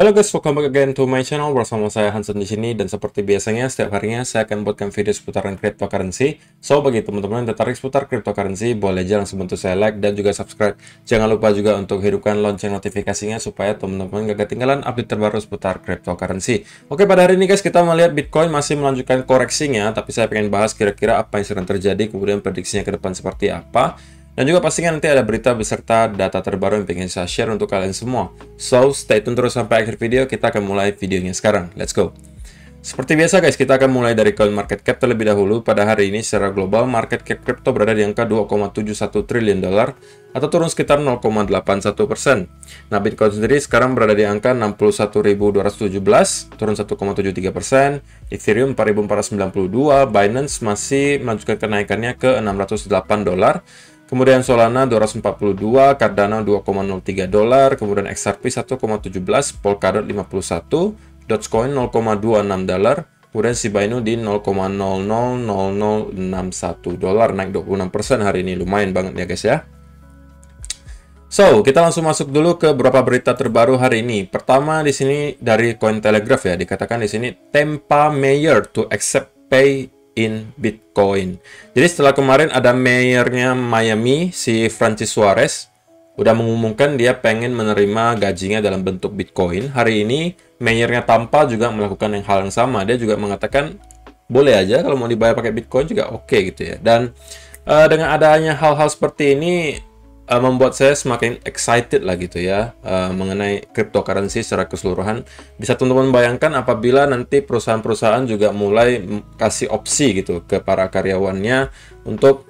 Halo guys, welcome back again to my channel. Bersama saya Hansen di sini, dan seperti biasanya setiap harinya saya akan buatkan video seputaran cryptocurrency. So bagi teman-teman yang tertarik seputar cryptocurrency, boleh aja langsung bantu saya like dan juga subscribe. Jangan lupa juga untuk hidupkan lonceng notifikasinya supaya teman-teman gak ketinggalan update terbaru seputar cryptocurrency. Oke, pada hari ini guys kita melihat Bitcoin masih melanjutkan koreksinya, tapi saya pengen bahas kira-kira apa yang sedang terjadi, kemudian prediksinya ke depan seperti apa. Dan juga pastinya nanti ada berita beserta data terbaru yang pengen saya share untuk kalian semua. So, stay tune terus sampai akhir video. Kita akan mulai videonya sekarang. Let's go. Seperti biasa guys, kita akan mulai dari CoinMarketCap terlebih dahulu. Pada hari ini secara global, market cap crypto berada di angka 2,71 triliun dolar atau turun sekitar 0,81%. Nah, Bitcoin sendiri sekarang berada di angka 61.217, turun 1,73%. Ethereum 4.492, Binance masih melanjutkan kenaikannya ke 608 dolar. Kemudian Solana 242, Cardano 2,03 dolar, kemudian XRP 1,17, Polkadot 51, Dogecoin 0,26 dolar, kemudian Shiba Inu di 0,000061 dolar, naik 26% hari ini, lumayan banget ya guys ya. So, kita langsung masuk dulu ke beberapa berita terbaru hari ini. Pertama di sini dari Cointelegraph ya, dikatakan di sini Tampa Mayor to accept pay in Bitcoin. Jadi setelah kemarin ada mayornya Miami, si Francis Suarez, udah mengumumkan dia pengen menerima gajinya dalam bentuk Bitcoin. Hari ini mayornya Tampa juga melakukan hal yang sama. Dia juga mengatakan boleh aja kalau mau dibayar pakai Bitcoin juga oke gitu ya. Dan dengan adanya hal-hal seperti ini membuat saya semakin excited lah gitu ya mengenai cryptocurrency secara keseluruhan. Bisa teman-teman bayangkan apabila nanti perusahaan-perusahaan juga mulai kasih opsi gitu ke para karyawannya untuk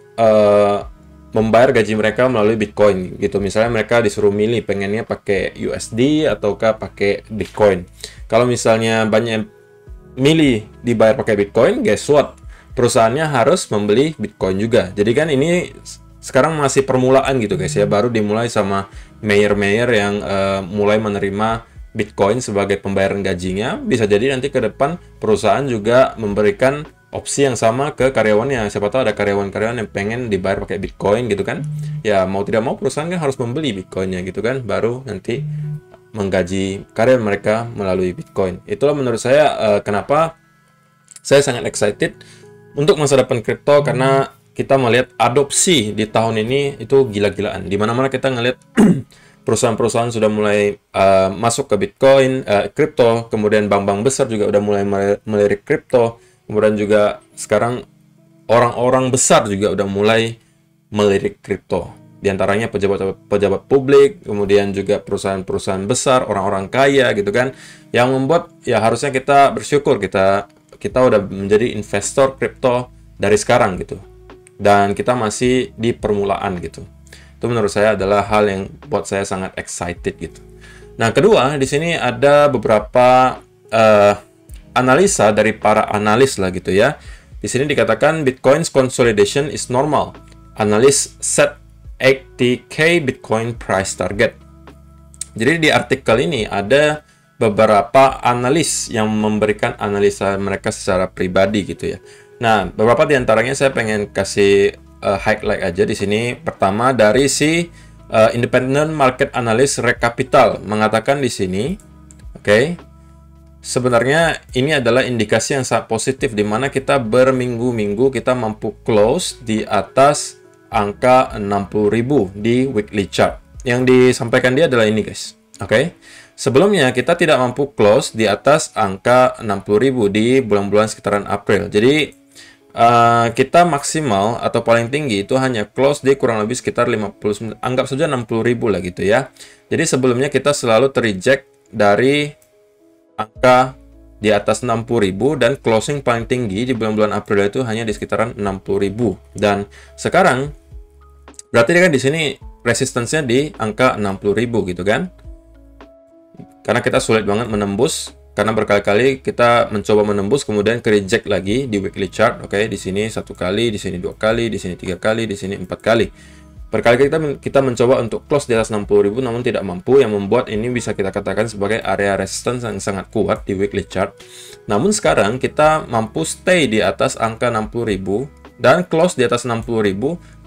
membayar gaji mereka melalui Bitcoin gitu. Misalnya mereka disuruh milih pengennya pakai USD ataukah pakai Bitcoin. Kalau misalnya banyak milih dibayar pakai Bitcoin, guess what? Perusahaannya harus membeli Bitcoin juga. Jadi kan ini sekarang masih permulaan gitu guys ya, baru dimulai sama mayor-mayor yang mulai menerima Bitcoin sebagai pembayaran gajinya. Bisa jadi nanti ke depan perusahaan juga memberikan opsi yang sama ke karyawannya. Siapa tahu ada karyawan-karyawan yang pengen dibayar pakai Bitcoin gitu kan. Ya mau tidak mau perusahaan kan harus membeli Bitcoinnya gitu kan, baru nanti menggaji karyawan mereka melalui Bitcoin. Itulah menurut saya kenapa saya sangat excited untuk masa depan kripto, karena kita melihat adopsi di tahun ini itu gila-gilaan. Di mana-mana kita ngelihat perusahaan-perusahaan sudah mulai masuk ke Bitcoin, kripto, kemudian bank-bank besar juga udah mulai melirik kripto, kemudian juga sekarang orang-orang besar juga udah mulai melirik kripto. Di antaranya pejabat publik, kemudian juga perusahaan-perusahaan besar, orang-orang kaya gitu kan, yang membuat ya harusnya kita bersyukur kita udah menjadi investor kripto dari sekarang gitu. Dan kita masih di permulaan gitu. Itu menurut saya adalah hal yang buat saya sangat excited gitu. Nah, kedua di sini ada beberapa analisa dari para analis lah gitu ya. Di sini dikatakan Bitcoin's consolidation is normal. Analis set 80k Bitcoin price target. Jadi di artikel ini ada beberapa analis yang memberikan analisa mereka secara pribadi gitu ya. Nah, beberapa di antaranya saya pengen kasih highlight aja di sini. Pertama dari si Independent Market Analyst Recapital mengatakan di sini, oke, sebenarnya ini adalah indikasi yang sangat positif di mana kita berminggu-minggu kita mampu close di atas angka 60.000 di weekly chart. Yang disampaikan dia adalah ini guys, oke. Sebelumnya kita tidak mampu close di atas angka 60.000 di bulan-bulan sekitaran April. Jadi kita maksimal atau paling tinggi itu hanya close di kurang lebih sekitar 59, anggap saja 60.000 lah gitu ya. Jadi sebelumnya kita selalu terreject dari angka di atas 60.000 dan closing paling tinggi di bulan-bulan April itu hanya di sekitaran 60.000. Dan sekarang berarti kan di sini resistensinya di angka 60.000 gitu kan. Karena kita sulit banget menembus. Karena berkali-kali kita mencoba menembus, kemudian ke reject lagi di weekly chart. Oke, di sini 1 kali, di sini 2 kali, di sini 3 kali, di sini 4 kali. Berkali-kali kita mencoba untuk close di atas 60.000 namun tidak mampu, yang membuat ini bisa kita katakan sebagai area resistance yang sangat kuat di weekly chart. Namun sekarang kita mampu stay di atas angka 60.000 dan close di atas 60.000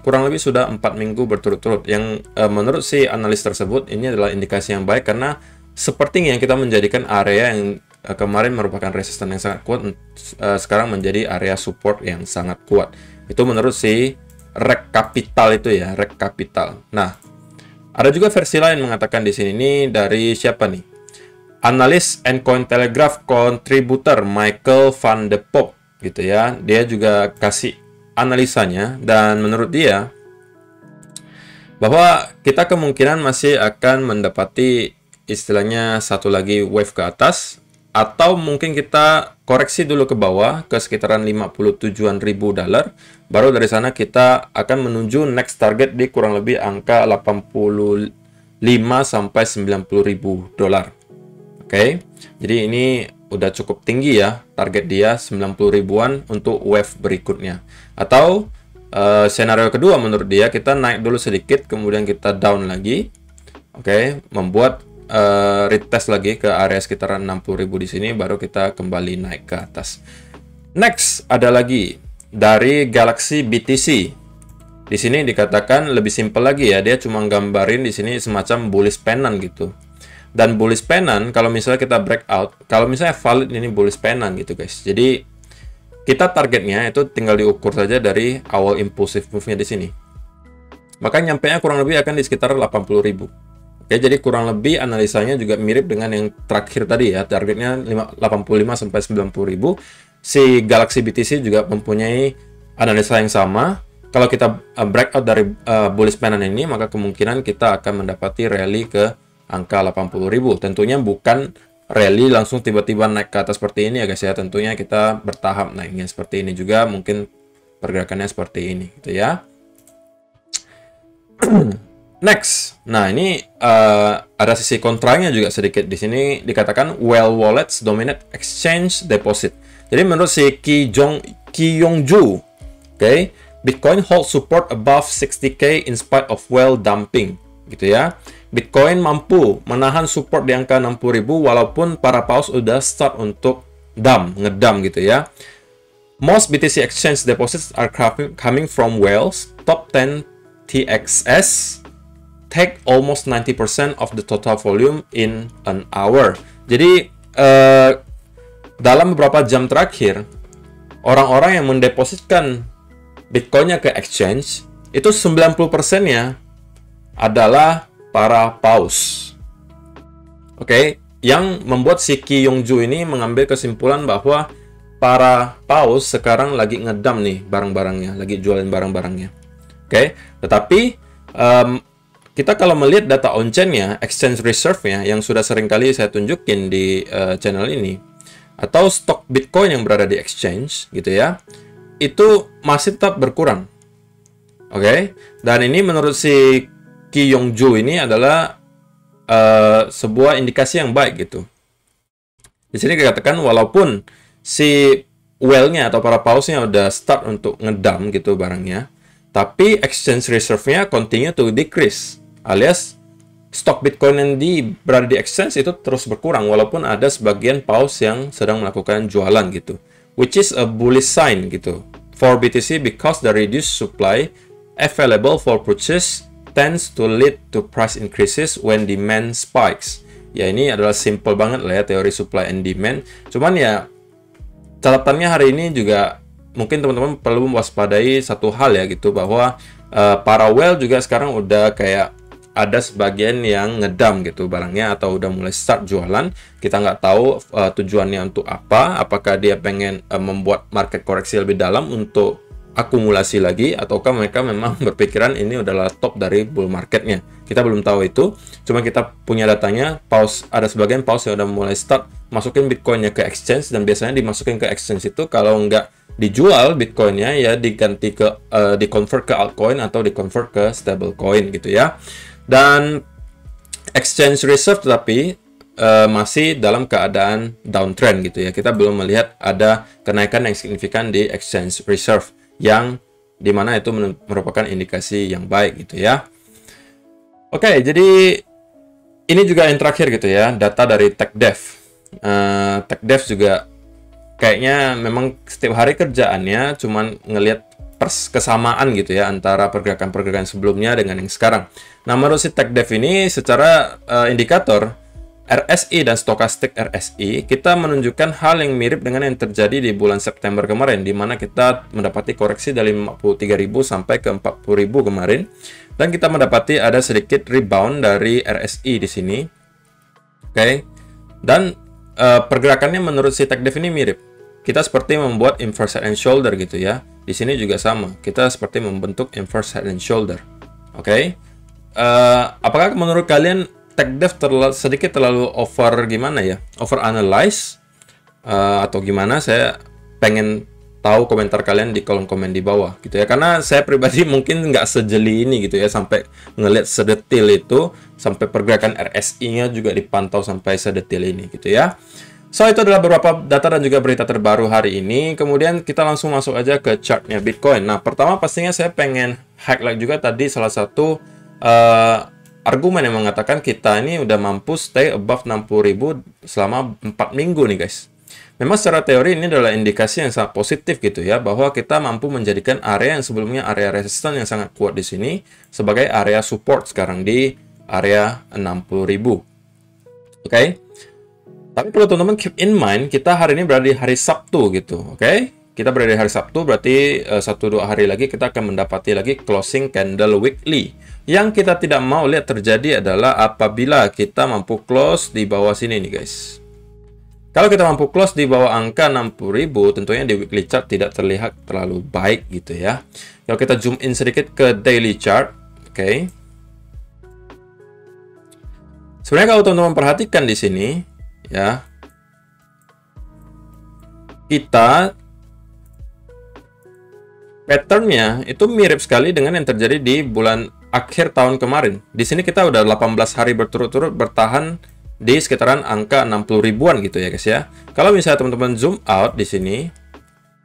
kurang lebih sudah 4 minggu berturut-turut. Yang menurut si analis tersebut ini adalah indikasi yang baik karena sepertinya kita menjadikan area yang kemarin merupakan resisten yang sangat kuat, sekarang menjadi area support yang sangat kuat. Itu menurut si Rek Capital itu ya, Rek Capital. Nah, ada juga versi lain mengatakan di sini, ini dari siapa nih? Analis and Cointelegraph contributor Michael van de Poppe gitu ya. Dia juga kasih analisanya, dan menurut dia bahwa kita kemungkinan masih akan mendapati istilahnya satu lagi wave ke atas, atau mungkin kita koreksi dulu ke bawah ke sekitaran 57-an ribu dolar, baru dari sana kita akan menuju next target di kurang lebih angka 85 sampai 90 ribu dolar. Oke, jadi ini udah cukup tinggi ya, target dia 90 ribuan untuk wave berikutnya. Atau senario kedua menurut dia, kita naik dulu sedikit kemudian kita down lagi. Oke, membuat retest lagi ke area sekitaran 60.000 di sini, baru kita kembali naik ke atas. Next ada lagi dari Galaxy BTC. Di sini dikatakan lebih simpel lagi ya, dia cuma gambarin di sini semacam bullish pennant gitu. Dan bullish pennant kalau misalnya kita breakout, kalau misalnya valid ini bullish pennant gitu guys. Jadi kita targetnya itu tinggal diukur saja dari awal impulsive move-nya di sini. Maka nyampenya kurang lebih akan di sekitar 80.000. Oke, jadi kurang lebih analisanya juga mirip dengan yang terakhir tadi ya, targetnya 85 sampai 90.000. Si Galaxy BTC juga mempunyai analisa yang sama. Kalau kita breakout dari bullish pennant ini, maka kemungkinan kita akan mendapati rally ke angka 80.000. Tentunya bukan rally langsung tiba-tiba naik ke atas seperti ini ya guys ya. Tentunya kita bertahap naiknya seperti ini juga, mungkin pergerakannya seperti ini gitu ya. Next, nah ini ada sisi kontranya juga sedikit. Di sini dikatakan well wallets dominate exchange deposit. Jadi menurut si Ki Yong-ju, okay, Bitcoin hold support above 60k in spite of well dumping, gitu ya. Bitcoin mampu menahan support di angka 60.000 walaupun para paus udah start untuk ngedump gitu ya. Most BTC exchange deposits are coming from whales. Top 10 TXS take almost 90% of the total volume in an hour. Jadi dalam beberapa jam terakhir, orang-orang yang mendepositkan Bitcoinnya ke exchange itu 90%-nya adalah para paus. Oke, yang membuat si Ki Yong-ju ini mengambil kesimpulan bahwa para paus sekarang lagi ngedump nih barang-barangnya, lagi jualin barang-barangnya. Oke, tetapi kita kalau melihat data on-chain-nya, exchange reserve-nya yang sudah sering kali saya tunjukin di channel ini, atau stok Bitcoin yang berada di exchange gitu ya, itu masih tetap berkurang. Oke, dan ini menurut si Ki Yong-ju ini adalah sebuah indikasi yang baik gitu. Di sini dikatakan walaupun si whale-nya atau para pausnya udah start untuk ngedump gitu barangnya, tapi exchange reserve-nya continue to decrease, alias stok Bitcoin yang berada di exchange itu terus berkurang walaupun ada sebagian paus yang sedang melakukan jualan gitu, which is a bullish sign gitu for BTC because the reduced supply available for purchase tends to lead to price increases when demand spikes. Ya ini adalah simple banget lah ya teori supply and demand. Cuman ya catatannya hari ini juga mungkin teman-teman perlu mewaspadai satu hal ya gitu, bahwa para whale juga sekarang udah kayak ada sebagian yang ngedump gitu barangnya atau udah mulai start jualan. Kita nggak tahu tujuannya untuk apa, apakah dia pengen membuat market koreksi lebih dalam untuk akumulasi lagi, ataukah mereka memang berpikiran ini adalah top dari bull marketnya. Kita belum tahu itu, cuma kita punya datanya, ada sebagian paus yang udah mulai start masukin Bitcoinnya ke exchange, dan biasanya dimasukin ke exchange itu kalau nggak dijual Bitcoinnya ya diganti ke di-convert ke altcoin atau di-convert ke stablecoin gitu ya. Dan exchange reserve tetapi masih dalam keadaan downtrend gitu ya. Kita belum melihat ada kenaikan yang signifikan di exchange reserve, yang dimana itu merupakan indikasi yang baik gitu ya. Oke, jadi ini juga yang terakhir gitu ya, data dari TechDev. TechDev juga kayaknya memang setiap hari kerjaannya cuman ngelihat kesamaan gitu ya antara pergerakan-pergerakan sebelumnya dengan yang sekarang. Nah, menurut si TechDev ini secara indikator RSI dan stokastik RSI, kita menunjukkan hal yang mirip dengan yang terjadi di bulan September kemarin, di mana kita mendapati koreksi dari 53.000 sampai ke 40.000 kemarin, dan kita mendapati ada sedikit rebound dari RSI di sini. Oke. Dan pergerakannya menurut si TechDev ini mirip. Kita seperti membuat inverse head and shoulder gitu ya. Di sini juga sama. Kita seperti membentuk inverse head and shoulder. Oke. Apakah menurut kalian TechDev sedikit terlalu over gimana ya? Over analyze atau gimana? Saya pengen tahu komentar kalian di kolom komen di bawah gitu ya. Karena saya pribadi mungkin nggak sejeli ini gitu ya, sampai ngelihat sedetil itu, sampai pergerakan RSI-nya juga dipantau sampai sedetil ini gitu ya. So, itu adalah beberapa data dan juga berita terbaru hari ini. Kemudian kita langsung masuk aja ke chartnya Bitcoin. Nah, pertama pastinya saya pengen highlight juga tadi salah satu argumen yang mengatakan kita ini udah mampu stay above 60.000 selama 4 minggu nih guys. Memang secara teori ini adalah indikasi yang sangat positif gitu ya, bahwa kita mampu menjadikan area yang sebelumnya area resisten yang sangat kuat di sini sebagai area support sekarang di area 60.000. Oke. Tapi perlu teman-teman keep in mind, kita hari ini berada di hari Sabtu gitu. Oke. Kita berada di hari Sabtu, berarti 1-2 hari lagi kita akan mendapati lagi closing candle weekly. Yang kita tidak mau lihat terjadi adalah apabila kita mampu close di bawah sini nih guys. Kalau kita mampu close di bawah angka 60.000, tentunya di weekly chart tidak terlihat terlalu baik gitu ya. Kalau kita zoom in sedikit ke daily chart, oke. Sebenarnya kalau teman-teman perhatikan di sini, ya, kita patternnya itu mirip sekali dengan yang terjadi di bulan akhir tahun kemarin. Di sini kita udah 18 hari berturut-turut bertahan di sekitaran angka 60 ribuan gitu ya guys ya. Kalau misalnya teman-teman zoom out di sini,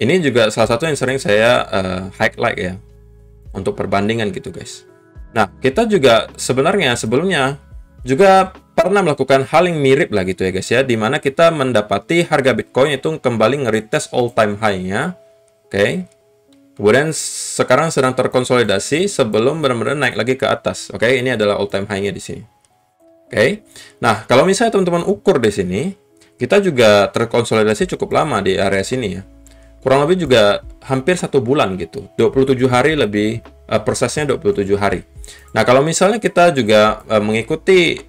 ini juga salah satu yang sering saya highlight ya untuk perbandingan gitu guys. Nah, kita juga sebenarnya sebelumnya juga pernah melakukan hal yang mirip lah gitu ya guys ya, di mana kita mendapati harga Bitcoin itu kembali nge-retest all time high-nya. Oke. Kemudian sekarang sedang terkonsolidasi sebelum benar-benar naik lagi ke atas. Oke, ini adalah all time high-nya di sini. Oke. Nah, kalau misalnya teman-teman ukur di sini, kita juga terkonsolidasi cukup lama di area sini ya. Kurang lebih juga hampir 1 bulan gitu. 27 hari lebih, prosesnya 27 hari. Nah, kalau misalnya kita juga mengikuti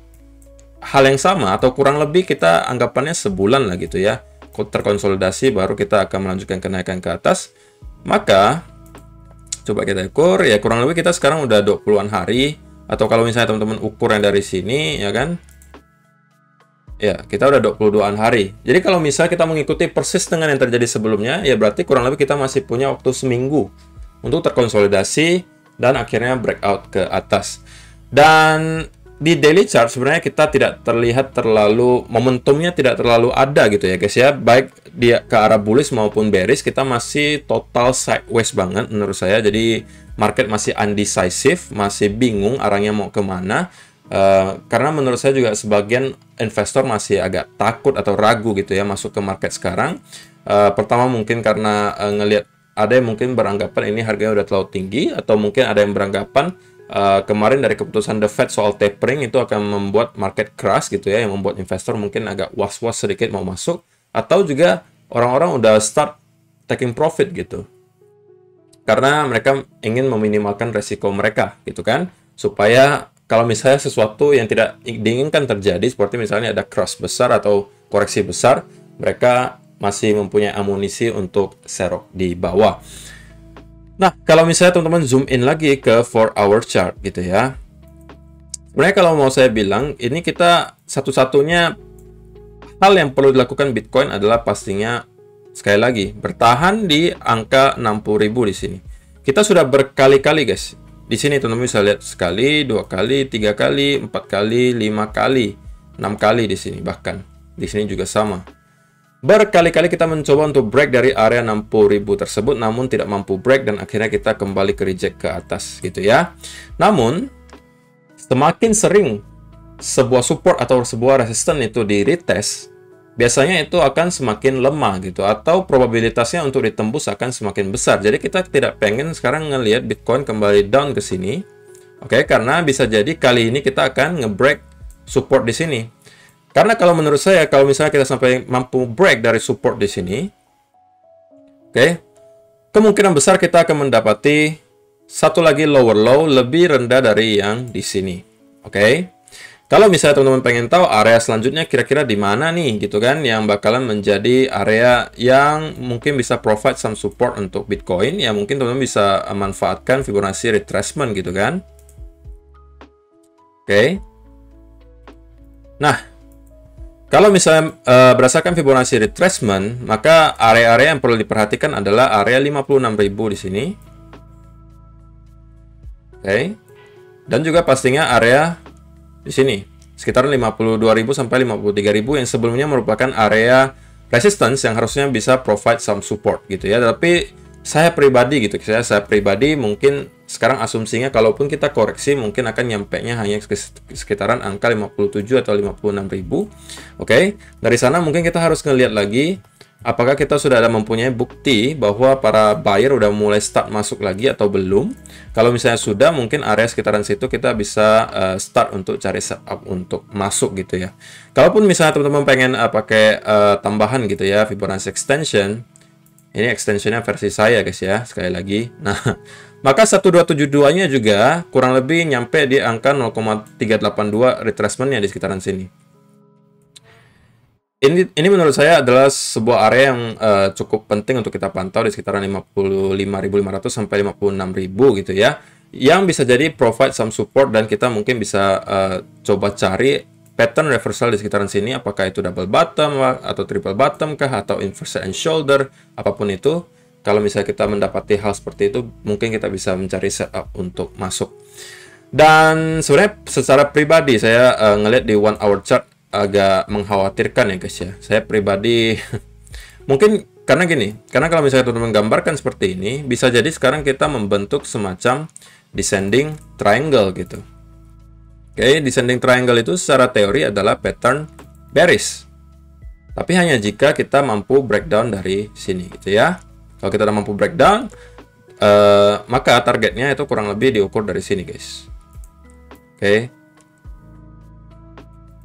hal yang sama atau kurang lebih kita anggapannya sebulan lah gitu ya, terkonsolidasi baru kita akan melanjutkan kenaikan ke atas. Maka coba kita ukur ya, kurang lebih kita sekarang udah 20-an hari, atau kalau misalnya teman-teman ukur yang dari sini ya kan, ya kita udah 22-an hari. Jadi kalau misalnya kita mengikuti persis dengan yang terjadi sebelumnya, ya berarti kurang lebih kita masih punya waktu seminggu untuk terkonsolidasi dan akhirnya breakout ke atas. Dan di daily chart sebenarnya kita tidak terlihat terlalu, momentumnya tidak terlalu ada gitu ya guys ya, baik dia ke arah bullish maupun bearish, kita masih total sideways banget menurut saya. Jadi market masih undecisive, masih bingung arahnya mau kemana, karena menurut saya juga sebagian investor masih agak takut atau ragu gitu ya masuk ke market sekarang. Pertama mungkin karena ngelihat ada yang mungkin beranggapan ini harganya udah terlalu tinggi, atau mungkin ada yang beranggapan kemarin dari keputusan The Fed soal tapering itu akan membuat market crash gitu ya, yang membuat investor mungkin agak was-was sedikit mau masuk, atau juga orang-orang udah start taking profit gitu karena mereka ingin meminimalkan resiko mereka gitu kan, supaya kalau misalnya sesuatu yang tidak diinginkan terjadi, seperti misalnya ada crash besar atau koreksi besar, mereka masih mempunyai amunisi untuk serok di bawah. Nah, kalau misalnya teman-teman zoom in lagi ke 4-hour chart gitu ya. Sebenarnya kalau mau saya bilang, ini kita satu-satunya hal yang perlu dilakukan Bitcoin adalah pastinya sekali lagi bertahan di angka 60.000 di sini. Kita sudah berkali-kali guys. Di sini teman-teman bisa lihat sekali, 2 kali, 3 kali, 4 kali, 5 kali, 6 kali di sini bahkan. Di sini juga sama. Berkali-kali kita mencoba untuk break dari area 60.000 tersebut, namun tidak mampu break dan akhirnya kita kembali ke reject ke atas gitu ya. Namun, semakin sering sebuah support atau sebuah resistance itu di retest, biasanya itu akan semakin lemah gitu, atau probabilitasnya untuk ditembus akan semakin besar. Jadi kita tidak pengen sekarang ngelihat Bitcoin kembali down ke sini. Oke, karena bisa jadi kali ini kita akan nge-break support di sini. Karena kalau menurut saya, kalau misalnya kita sampai mampu break dari support di sini, oke, kemungkinan besar kita akan mendapati satu lagi lower low lebih rendah dari yang di sini. Oke. Kalau misalnya teman-teman pengen tahu area selanjutnya kira-kira di mana nih gitu kan, yang bakalan menjadi area yang mungkin bisa provide some support untuk Bitcoin, ya mungkin teman-teman bisa manfaatkan Fibonacci retracement gitu kan. Oke. Nah, kalau misalnya berdasarkan Fibonacci retracement, maka area-area yang perlu diperhatikan adalah area 56.000 di sini. Oke. Dan juga pastinya area di sini sekitar 52.000 sampai 53.000 yang sebelumnya merupakan area resistance yang harusnya bisa provide some support gitu ya. Tapi saya pribadi gitu, saya pribadi mungkin sekarang asumsinya kalaupun kita koreksi mungkin akan nyampenya hanya sekitaran angka 57 atau 56.000. Oke. Dari sana mungkin kita harus ngelihat lagi apakah kita sudah ada mempunyai bukti bahwa para buyer udah mulai start masuk lagi atau belum. Kalau misalnya sudah, mungkin area sekitaran situ kita bisa start untuk cari setup untuk masuk gitu ya. Kalaupun misalnya teman-teman pengen pakai tambahan gitu ya, Fibonacci extension. Ini extensionnya versi saya guys ya, sekali lagi. Nah, maka 1272-nya juga kurang lebih nyampe di angka 0,382 retracement-nya di sekitaran sini. Ini menurut saya adalah sebuah area yang cukup penting untuk kita pantau di sekitaran 55.500 sampai 56.000 gitu ya. Yang bisa jadi provide some support dan kita mungkin bisa coba cari pattern reversal di sekitaran sini, apakah itu double bottom atau triple bottom kah atau inverted and shoulder, apapun itu. Kalau misalnya kita mendapati hal seperti itu, mungkin kita bisa mencari setup untuk masuk. Dan sebenarnya secara pribadi saya ngelihat di 1 hour chart agak mengkhawatirkan ya guys ya. Saya pribadi mungkin karena gini, karena kalau misalnya teman-teman gambarkan seperti ini, bisa jadi sekarang kita membentuk semacam descending triangle gitu. Oke, descending triangle itu secara teori adalah pattern bearish. Tapi hanya jika kita mampu breakdown dari sini gitu ya. Kalau kita udah mampu breakdown, maka targetnya itu kurang lebih diukur dari sini guys. Oke.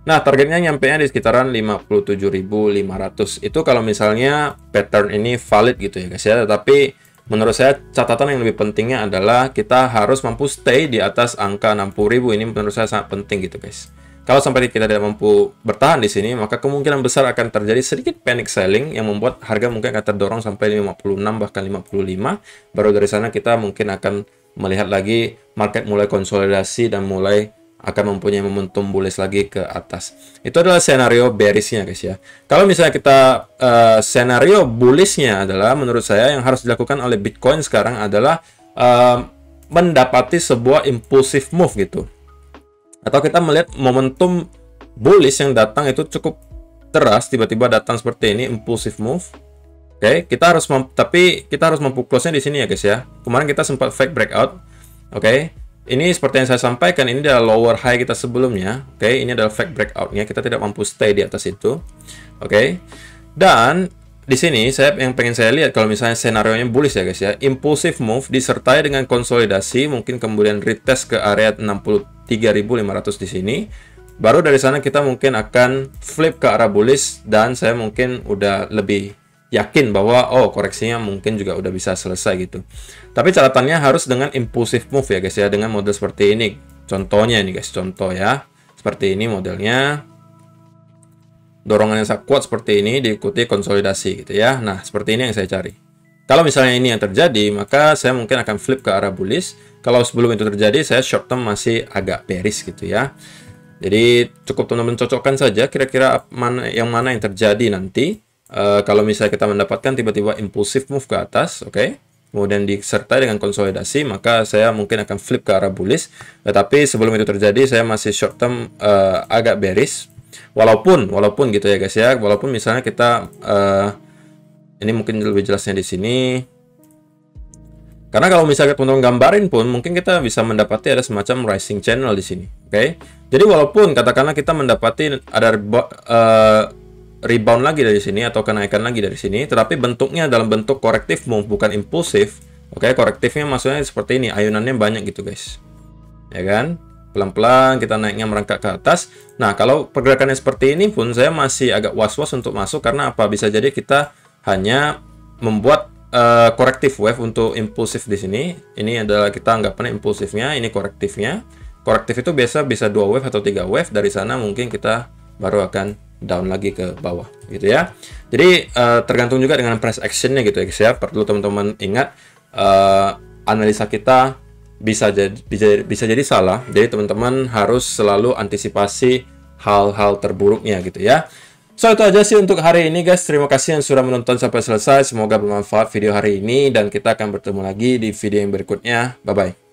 Nah, targetnya nyampenya di sekitaran 57.500. Itu kalau misalnya pattern ini valid gitu ya guys ya. Tetapi menurut saya catatan yang lebih pentingnya adalah kita harus mampu stay di atas angka 60.000. Ini menurut saya sangat penting gitu guys. Kalau sampai kita tidak mampu bertahan di sini, maka kemungkinan besar akan terjadi sedikit panic selling yang membuat harga mungkin akan terdorong sampai 56 bahkan 55. Baru dari sana kita mungkin akan melihat lagi market mulai konsolidasi dan mulai akan mempunyai momentum bullish lagi ke atas. Itu adalah skenario bearishnya guys ya. Kalau misalnya kita skenario bullishnya adalah menurut saya yang harus dilakukan oleh Bitcoin sekarang adalah mendapati sebuah impulsive move gitu. Atau kita melihat momentum bullish yang datang itu cukup deras, tiba-tiba datang seperti ini, impulsive move. Oke, kita harus tapi kita harus mampu close-nya di sini ya guys ya. Kemarin kita sempat fake breakout. Oke. Ini seperti yang saya sampaikan, ini adalah lower high kita sebelumnya. Oke, ini adalah fake breakout-nya. Kita tidak mampu stay di atas itu. Oke. Dan di sini yang pengen saya lihat kalau misalnya scenario-nya bullish ya guys ya. Impulsive move disertai dengan konsolidasi, mungkin kemudian retest ke area 63.500 di sini. Baru dari sana kita mungkin akan flip ke arah bullish dan saya mungkin udah lebih yakin bahwa koreksinya mungkin juga udah bisa selesai gitu. Tapi catatannya harus dengan impulsive move ya guys ya, dengan model seperti ini. Contohnya ini guys, contoh ya. Seperti ini modelnya. Dorongan yang sangat kuat seperti ini diikuti konsolidasi gitu ya. Nah, seperti ini yang saya cari. Kalau misalnya ini yang terjadi, maka saya mungkin akan flip ke arah bullish. Kalau sebelum itu terjadi, saya short term masih agak bearish gitu ya. Jadi cukup teman-teman cocokkan saja kira-kira mana yang terjadi nanti. Kalau misalnya kita mendapatkan tiba-tiba impulsive move ke atas, oke, kemudian disertai dengan konsolidasi, maka saya mungkin akan flip ke arah bullish. Tetapi sebelum itu terjadi, saya masih short term agak bearish. Walaupun gitu ya guys ya, walaupun misalnya kita ini mungkin lebih jelasnya di sini. Karena kalau misalnya teman-teman gambarin pun, mungkin kita bisa mendapati ada semacam rising channel di sini, oke. Jadi walaupun katakanlah kita mendapati ada rebound lagi dari sini atau kenaikan lagi dari sini, tetapi bentuknya dalam bentuk corrective move bukan impulsif. Oke, korektifnya maksudnya seperti ini, ayunannya banyak gitu guys. Ya kan? pelan-pelan kita naiknya merangkak ke atas. Nah, kalau pergerakannya seperti ini pun saya masih agak was-was untuk masuk karena apa? Bisa jadi kita hanya membuat korektif wave untuk impulsif di sini. Ini adalah kita anggapannya impulsifnya, ini korektifnya. Korektif itu biasa bisa 2 wave atau 3 wave. Dari sana mungkin kita baru akan down lagi ke bawah gitu ya. Jadi tergantung juga dengan price actionnya gitu ya. Perlu teman-teman ingat analisa kita bisa jadi salah. Jadi teman-teman harus selalu antisipasi hal-hal terburuknya gitu ya. So itu aja sih untuk hari ini guys. Terima kasih yang sudah menonton sampai selesai. Semoga bermanfaat video hari ini dan kita akan bertemu lagi di video yang berikutnya. Bye bye.